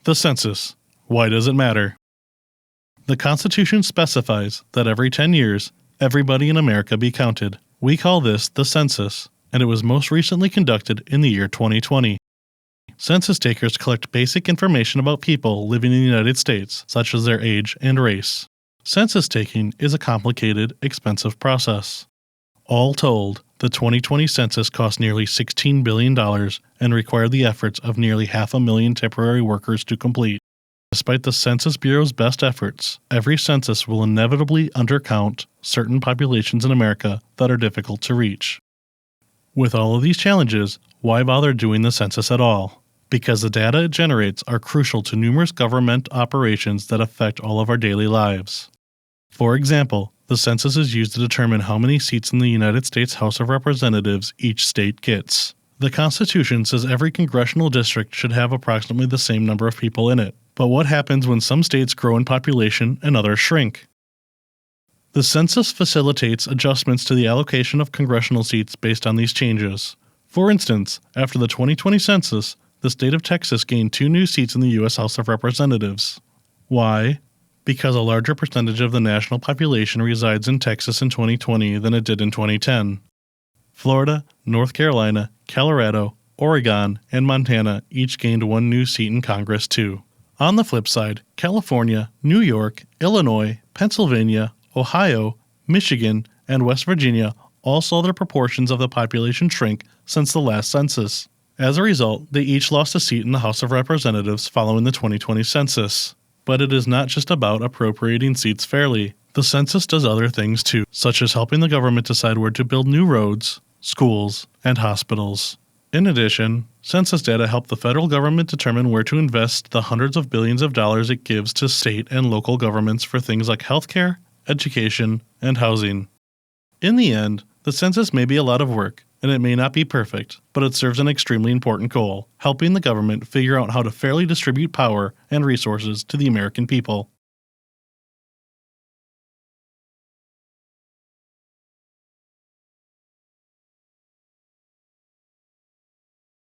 The census. Why does it matter? The Constitution specifies that every 10 years, everybody in America be counted. We call this the census, and it was most recently conducted in the year 2020. Census takers collect basic information about people living in the United States, such as their age and race. Census taking is a complicated, expensive process. All told, the 2020 census cost nearly $16 billion and required the efforts of nearly 500,000 temporary workers to complete. Despite the Census Bureau's best efforts, every census will inevitably undercount certain populations in America that are difficult to reach. With all of these challenges, why bother doing the census at all? Because the data it generates are crucial to numerous government operations that affect all of our daily lives. For example, the census is used to determine how many seats in the United States House of Representatives each state gets. The Constitution says every congressional district should have approximately the same number of people in it. But what happens when some states grow in population and others shrink? The census facilitates adjustments to the allocation of congressional seats based on these changes. For instance, after the 2020 census, the state of Texas gained 2 new seats in the U.S. House of Representatives. Why? Because a larger percentage of the national population resides in Texas in 2020 than it did in 2010. Florida, North Carolina, Colorado, Oregon, and Montana each gained 1 new seat in Congress too. On the flip side, California, New York, Illinois, Pennsylvania, Ohio, Michigan, and West Virginia all saw their proportions of the population shrink since the last census. As a result, they each lost a seat in the House of Representatives following the 2020 census. But it is not just about appropriating seats fairly. The census does other things too, such as helping the government decide where to build new roads, schools, and hospitals. In addition, census data help the federal government determine where to invest the hundreds of billions of dollars it gives to state and local governments for things like healthcare, education, and housing. In the end, the census may be a lot of work, and it may not be perfect, but it serves an extremely important goal, helping the government figure out how to fairly distribute power and resources to the American people.